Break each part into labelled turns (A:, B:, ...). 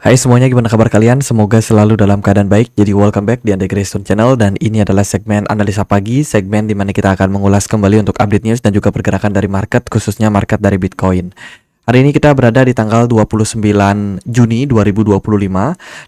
A: Hai semuanya, gimana kabar kalian? Semoga selalu dalam keadaan baik. Jadi welcome back di Andre Graystone Channel. Dan ini adalah segmen analisa pagi, segmen dimana kita akan mengulas kembali untuk update news dan juga pergerakan dari market, khususnya market dari Bitcoin. Hari ini kita berada di tanggal 29 Juni 2025.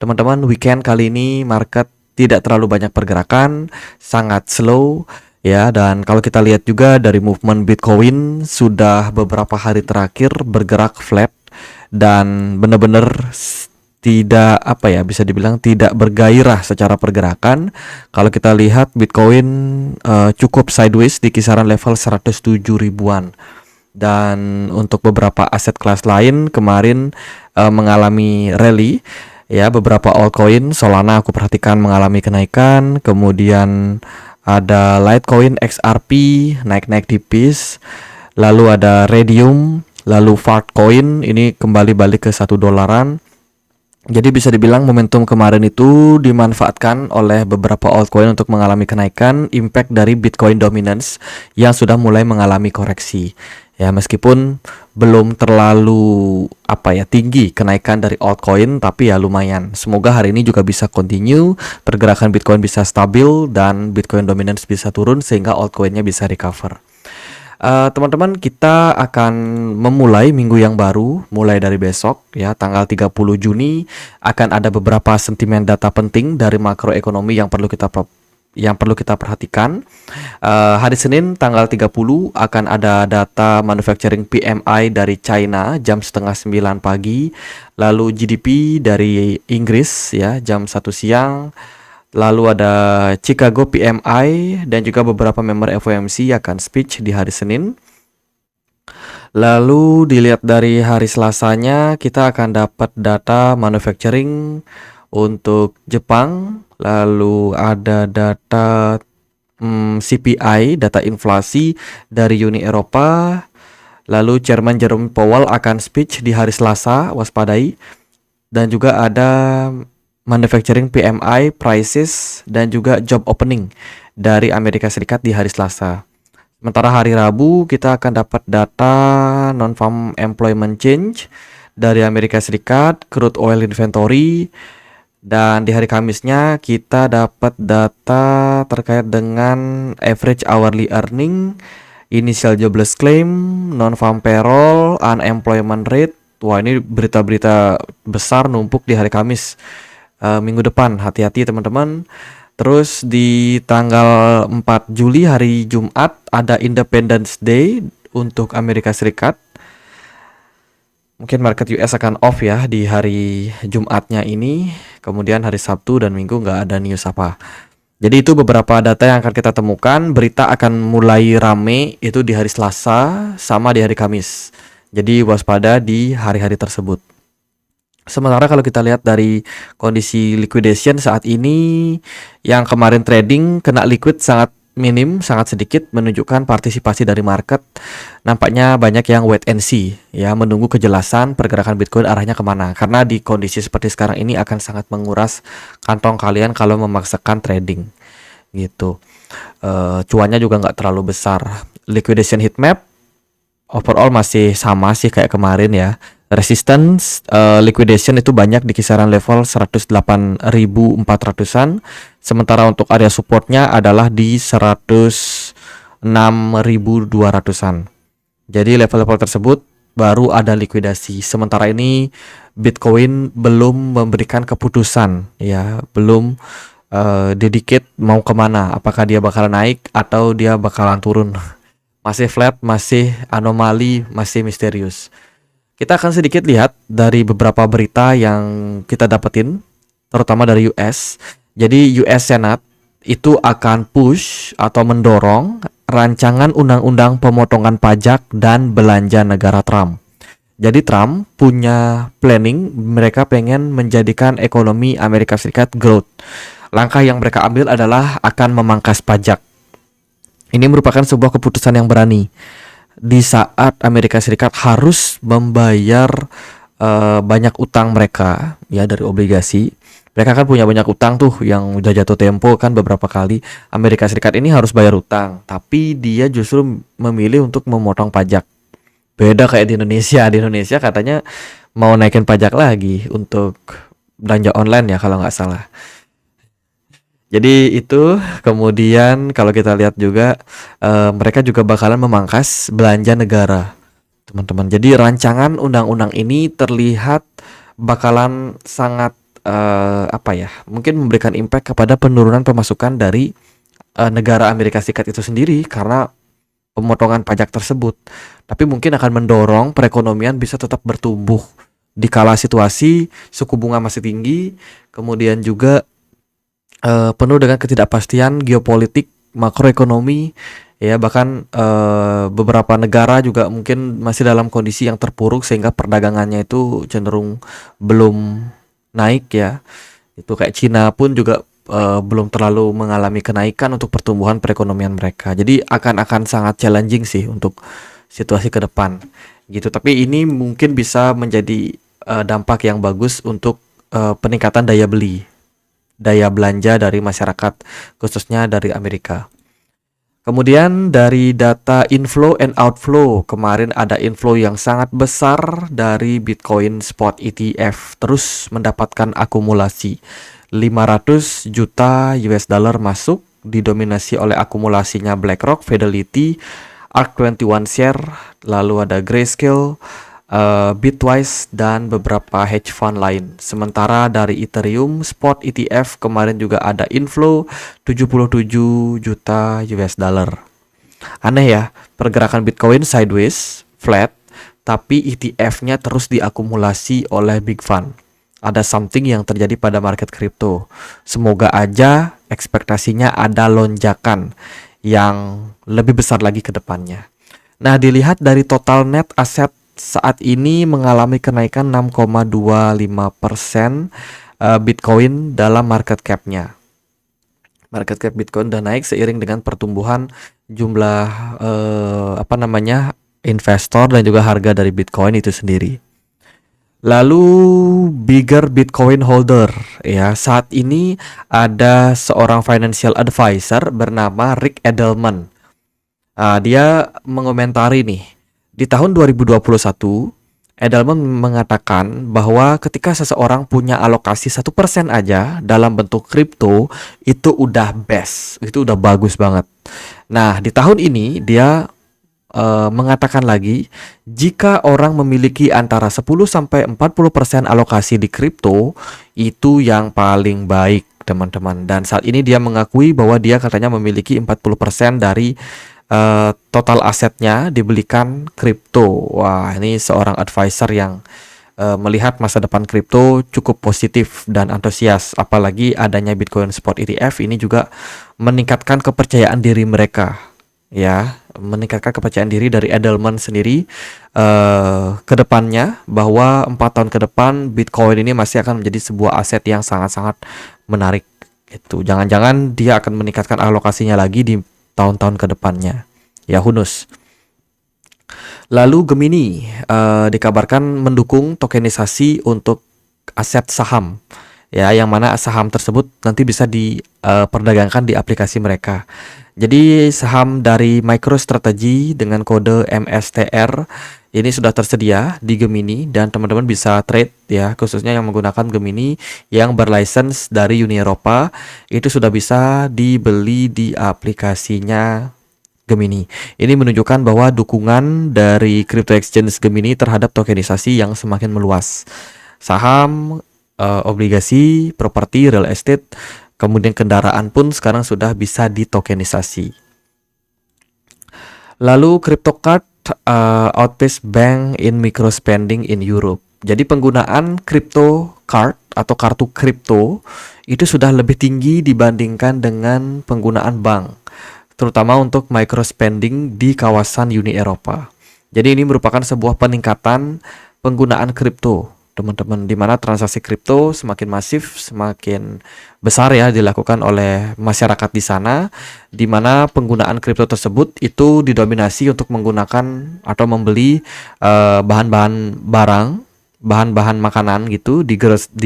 A: Teman-teman, weekend kali ini market tidak terlalu banyak pergerakan, sangat slow ya. Dan kalau kita lihat juga dari movement Bitcoin, sudah beberapa hari terakhir bergerak flat dan benar-benar tidak bisa dibilang tidak bergairah secara pergerakan. Kalau kita lihat Bitcoin cukup sideways di kisaran level 107 ribuan. Dan untuk beberapa aset kelas lain kemarin mengalami rally ya. Beberapa altcoin, Solana aku perhatikan mengalami kenaikan, kemudian ada Litecoin XRP naik-naik tipis, lalu ada Radium, lalu Fartcoin ini kembali balik ke $1. Jadi bisa dibilang momentum kemarin itu dimanfaatkan oleh beberapa altcoin untuk mengalami kenaikan, impact dari Bitcoin dominance yang sudah mulai mengalami koreksi. Ya, meskipun belum terlalu tinggi kenaikan dari altcoin, tapi ya lumayan. Semoga hari ini juga bisa continue, pergerakan Bitcoin bisa stabil dan Bitcoin dominance bisa turun sehingga altcoinnya bisa recover. Teman-teman, kita akan memulai minggu yang baru mulai dari besok ya, tanggal 30 Juni akan ada beberapa sentimen data penting dari makroekonomi yang perlu kita perhatikan. Hari Senin tanggal 30 akan ada data manufacturing PMI dari China jam setengah 9 pagi, lalu GDP dari Inggris ya jam 1 siang. Lalu ada Chicago PMI dan juga beberapa member FOMC akan speech di hari Senin. Lalu dilihat dari hari Selasanya, kita akan dapat data manufacturing untuk Jepang. Lalu ada data CPI, data inflasi dari Uni Eropa. Lalu Chairman Jerome Powell akan speech di hari Selasa, waspadai. Dan juga ada manufacturing PMI, prices, dan juga job opening dari Amerika Serikat di hari Selasa. Sementara hari Rabu kita akan dapat data non-farm employment change dari Amerika Serikat, crude oil inventory, dan di hari Kamisnya kita dapat data terkait dengan average hourly earning, initial jobless claim, non-farm payroll, unemployment rate. Wah, ini berita-berita besar numpuk di hari Kamis. Minggu depan, hati-hati teman-teman. Terus di tanggal 4 Juli hari Jumat ada Independence Day untuk Amerika Serikat. Mungkin market US akan off ya di hari Jumatnya ini. Kemudian hari Sabtu dan Minggu nggak ada news apa. Jadi itu beberapa data yang akan kita temukan. Berita akan mulai rame itu di hari Selasa sama di hari Kamis. Jadi waspada di hari-hari tersebut. Sementara kalau kita lihat dari kondisi liquidation saat ini, yang kemarin trading kena liquid sangat minim, sangat sedikit, menunjukkan partisipasi dari market. Nampaknya banyak yang wait and see ya, menunggu kejelasan pergerakan Bitcoin arahnya kemana. Karena di kondisi seperti sekarang ini akan sangat menguras kantong kalian kalau memaksakan trading gitu. Cuannya juga nggak terlalu besar. Liquidation heat map overall masih sama sih kayak kemarin ya. Resistance liquidation itu banyak di kisaran level 108.400-an. Sementara untuk area supportnya adalah di 106.200-an. Jadi level-level tersebut baru ada likuidasi. Sementara ini Bitcoin belum memberikan keputusan ya, belum dedicate mau kemana. Apakah dia bakalan naik atau dia bakalan turun. Masih flat, masih anomali, masih misterius. Kita akan sedikit lihat dari beberapa berita yang kita dapetin, terutama dari US. Jadi US Senate itu akan push atau mendorong rancangan undang-undang pemotongan pajak dan belanja negara Trump. Jadi Trump punya planning, mereka pengen menjadikan ekonomi Amerika Serikat growth. Langkah yang mereka ambil adalah akan memangkas pajak. Ini merupakan sebuah keputusan yang berani. Di saat Amerika Serikat harus membayar banyak utang mereka ya dari obligasi. Mereka kan punya banyak utang tuh yang udah jatuh tempo kan beberapa kali. Amerika Serikat ini harus bayar utang, tapi dia justru memilih untuk memotong pajak. Beda kayak di Indonesia. Di Indonesia katanya mau naikin pajak lagi untuk belanja online ya kalau nggak salah. Jadi itu kemudian kalau kita lihat juga mereka juga bakalan memangkas belanja negara, teman-teman. Jadi rancangan undang-undang ini terlihat bakalan sangat apa ya? Mungkin memberikan impact kepada penurunan pemasukan dari negara Amerika Serikat itu sendiri karena pemotongan pajak tersebut. Tapi mungkin akan mendorong perekonomian bisa tetap bertumbuh di kala situasi suku bunga masih tinggi, kemudian juga penuh dengan ketidakpastian geopolitik, makroekonomi, ya bahkan beberapa negara juga mungkin masih dalam kondisi yang terpuruk sehingga perdagangannya itu cenderung belum naik ya. Itu kayak Cina pun juga belum terlalu mengalami kenaikan untuk pertumbuhan perekonomian mereka. Jadi akan sangat challenging sih untuk situasi ke depan gitu. Tapi ini mungkin bisa menjadi dampak yang bagus untuk peningkatan daya belanja dari masyarakat, khususnya dari Amerika. Kemudian dari data inflow and outflow, kemarin ada inflow yang sangat besar dari Bitcoin Spot ETF, terus mendapatkan akumulasi 500 juta US dollar masuk, didominasi oleh akumulasinya BlackRock, Fidelity, ARK21 Share, lalu ada Grayscale, Bitwise, dan beberapa hedge fund lain. Sementara dari Ethereum Spot ETF kemarin juga ada inflow 77 juta US dollar. Aneh ya, pergerakan Bitcoin sideways, flat, tapi ETF-nya terus diakumulasi oleh big fund. Ada something yang terjadi pada market crypto. Semoga aja ekspektasinya ada lonjakan yang lebih besar lagi ke depannya. Nah, dilihat dari total net asset saat ini mengalami kenaikan 6,25% Bitcoin dalam market cap-nya. Market cap Bitcoin udah naik seiring dengan pertumbuhan jumlah investor dan juga harga dari Bitcoin itu sendiri. Lalu bigger Bitcoin holder ya, saat ini ada seorang financial advisor bernama Rick Edelman. Dia mengomentari nih, di tahun 2021, Edelman mengatakan bahwa ketika seseorang punya alokasi 1% aja dalam bentuk kripto, itu udah best, itu udah bagus banget. Nah, di tahun ini dia mengatakan lagi, jika orang memiliki antara 10-40% alokasi di kripto, itu yang paling baik, teman-teman. Dan saat ini dia mengakui bahwa dia katanya memiliki 40% dari total asetnya dibelikan kripto. Wah, ini seorang advisor yang melihat masa depan kripto cukup positif dan antusias. Apalagi adanya Bitcoin Spot ETF ini juga meningkatkan kepercayaan diri mereka, ya, meningkatkan kepercayaan diri dari Edelman sendiri ke depannya, bahwa 4 tahun ke depan Bitcoin ini masih akan menjadi sebuah aset yang sangat-sangat menarik. Itu jangan-jangan dia akan meningkatkan alokasinya lagi di tahun-tahun ke depannya. Ya, who knows. Lalu Gemini dikabarkan mendukung tokenisasi untuk aset saham. Ya, yang mana saham tersebut nanti bisa diperdagangkan di aplikasi mereka. Jadi saham dari MicroStrategy dengan kode MSTR ini sudah tersedia di Gemini dan teman-teman bisa trade ya, khususnya yang menggunakan Gemini yang berlicense dari Uni Eropa, itu sudah bisa dibeli di aplikasinya Gemini. Ini menunjukkan bahwa dukungan dari crypto exchange Gemini terhadap tokenisasi yang semakin meluas. Saham, obligasi, properti, real estate, kemudian kendaraan pun sekarang sudah bisa ditokenisasi. Lalu CryptoCard outpace bank in micro spending in Europe. Jadi penggunaan crypto card atau kartu kripto itu sudah lebih tinggi dibandingkan dengan penggunaan bank, terutama untuk micro spending di kawasan Uni Eropa. Jadi ini merupakan sebuah peningkatan penggunaan kripto, teman-teman, di mana transaksi kripto semakin masif, semakin besar ya dilakukan oleh masyarakat di sana, di mana penggunaan kripto tersebut itu didominasi untuk menggunakan atau membeli bahan-bahan makanan gitu di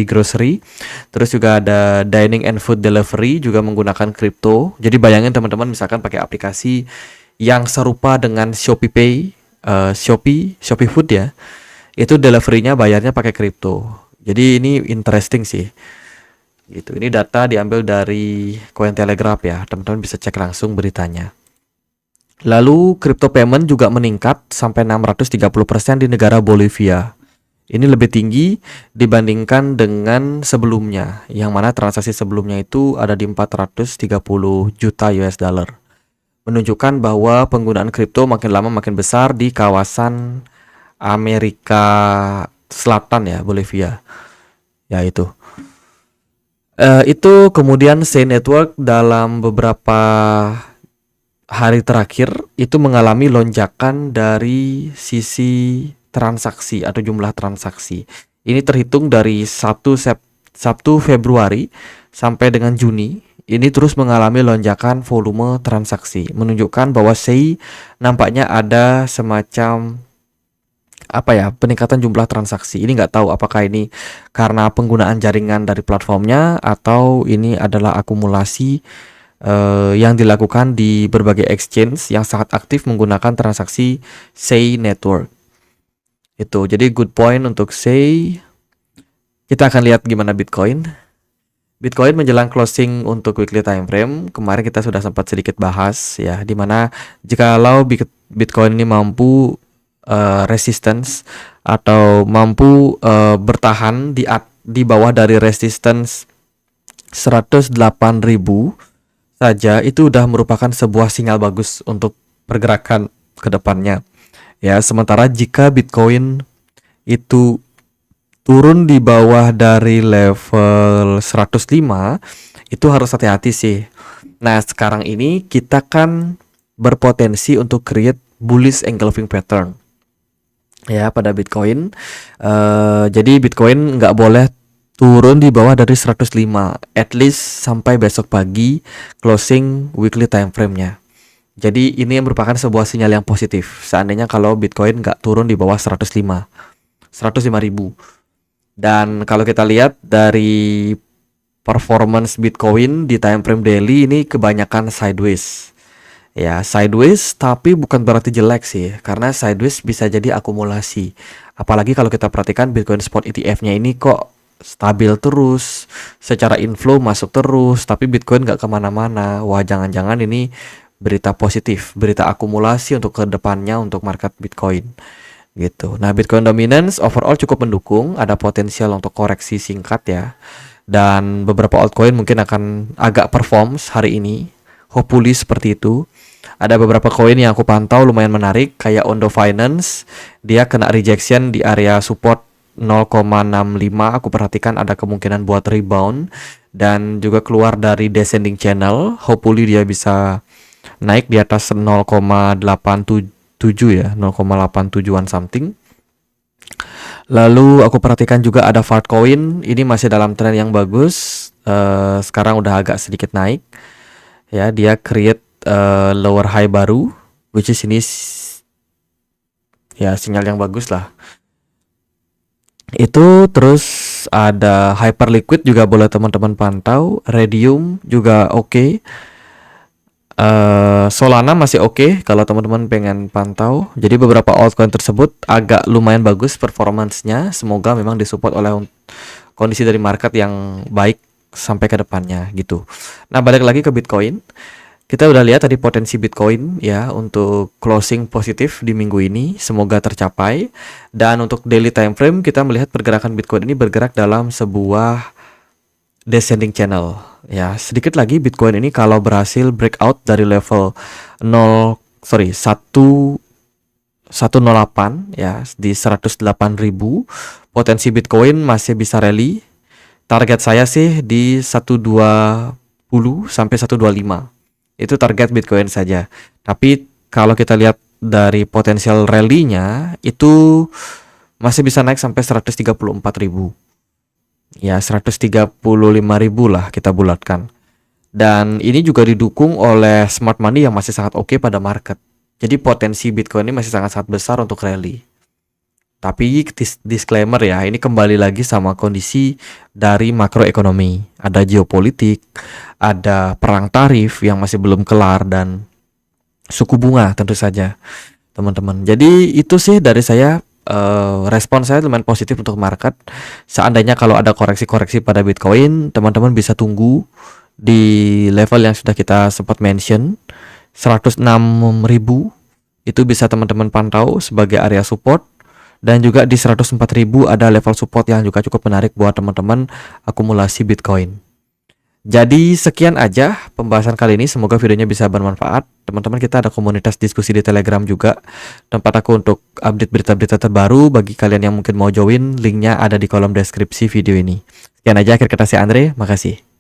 A: grocery. Terus juga ada dining and food delivery juga menggunakan kripto. Jadi bayangin teman-teman misalkan pakai aplikasi yang serupa dengan Shopee Pay, Shopee Food ya. itu deliverynya bayarnya pakai kripto. Jadi ini interesting sih. Gitu. Ini data diambil dari Cointelegraph ya. Teman-teman bisa cek langsung beritanya. Lalu crypto payment juga meningkat sampai 630% di negara Bolivia. Ini lebih tinggi dibandingkan dengan sebelumnya, yang mana transaksi sebelumnya itu ada di 430 juta US dollar. Menunjukkan bahwa penggunaan kripto makin lama makin besar di kawasan Amerika Selatan ya, Bolivia. Ya itu. Itu kemudian Sei Network dalam beberapa hari terakhir itu mengalami lonjakan dari sisi transaksi atau jumlah transaksi. Ini terhitung dari 1 Februari sampai dengan Juni. Ini terus mengalami lonjakan volume transaksi, menunjukkan bahwa Sei nampaknya ada semacam peningkatan jumlah transaksi. Ini nggak tahu apakah ini karena penggunaan jaringan dari platformnya atau ini adalah akumulasi yang dilakukan di berbagai exchange yang sangat aktif menggunakan transaksi Sei Network. Itu jadi good point untuk Sei. Kita akan lihat gimana Bitcoin. Bitcoin menjelang closing untuk weekly time frame. Kemarin kita sudah sempat sedikit bahas ya, dimana jikalau Bitcoin ini mampu resistance atau mampu bertahan di bawah dari resistance 108.000 saja, itu udah merupakan sebuah sinyal bagus untuk pergerakan ke depannya. Ya, sementara jika Bitcoin itu turun di bawah dari level 105, itu harus hati-hati sih. Nah, sekarang ini kita kan berpotensi untuk create bullish engulfing pattern. Ya, pada Bitcoin. Jadi Bitcoin nggak boleh turun di bawah dari 105 at least sampai besok pagi closing weekly time frame-nya. Jadi ini yang merupakan sebuah sinyal yang positif seandainya kalau Bitcoin nggak turun di bawah 105 ribu. Dan kalau kita lihat dari performance Bitcoin di time frame daily ini kebanyakan sideways. Ya, sideways tapi bukan berarti jelek sih, karena sideways bisa jadi akumulasi. Apalagi kalau kita perhatikan Bitcoin Spot ETF-nya ini kok stabil terus, secara inflow masuk terus, tapi Bitcoin nggak kemana-mana. Wah, jangan-jangan ini berita positif, berita akumulasi untuk kedepannya untuk market Bitcoin gitu. Nah, Bitcoin dominance overall cukup mendukung, ada potensial untuk koreksi singkat ya, dan beberapa altcoin mungkin akan agak perform hari ini, hopefully seperti itu. Ada beberapa koin yang aku pantau lumayan menarik, kayak Ondo Finance, dia kena rejection di area support 0,65. Aku perhatikan ada kemungkinan buat rebound dan juga keluar dari descending channel. Hopefully dia bisa naik di atas 0,87 ya, 0,87an something. Lalu aku perhatikan juga ada Fartcoin, ini masih dalam tren yang bagus. Sekarang udah agak sedikit naik. Ya, dia create lower high baru, which is ini ya sinyal yang bagus lah. Itu terus ada Hyperliquid juga boleh teman-teman pantau, Radium juga oke. Solana masih oke kalau teman-teman pengen pantau. Jadi beberapa altcoin tersebut agak lumayan bagus performance-nya. Semoga memang disupport oleh kondisi dari market yang baik sampai ke depannya gitu. Nah, balik lagi ke Bitcoin. Kita udah lihat tadi potensi Bitcoin ya untuk closing positif di minggu ini, semoga tercapai. Dan untuk daily time frame kita melihat pergerakan Bitcoin ini bergerak dalam sebuah descending channel. Ya, sedikit lagi Bitcoin ini kalau berhasil breakout dari level 108 ya di 108.000, potensi Bitcoin masih bisa rally. Target saya sih di 120 sampai 125. Itu target Bitcoin saja. Tapi kalau kita lihat dari potensial rally-nya itu masih bisa naik sampai 134.000. Ya, 135.000 lah kita bulatkan. Dan ini juga didukung oleh smart money yang masih sangat oke pada market. Jadi potensi Bitcoin ini masih sangat-sangat besar untuk rally. Tapi disclaimer ya, ini kembali lagi sama kondisi dari makroekonomi. Ada geopolitik, ada perang tarif yang masih belum kelar, dan suku bunga tentu saja, teman-teman. Jadi itu sih dari saya respon saya lumayan positif untuk market. Seandainya kalau ada koreksi-koreksi pada Bitcoin, teman-teman bisa tunggu di level yang sudah kita sempat mention 106.000, itu bisa teman-teman pantau sebagai area support, dan juga di 104.000 ada level support yang juga cukup menarik buat teman-teman akumulasi Bitcoin. Jadi sekian aja pembahasan kali ini, semoga videonya bisa bermanfaat. Teman-teman, kita ada komunitas diskusi di Telegram juga, tempat aku untuk update berita-berita terbaru. Bagi kalian yang mungkin mau join, linknya ada di kolom deskripsi video ini. Sekian aja, akhir kata saya Andre, makasih.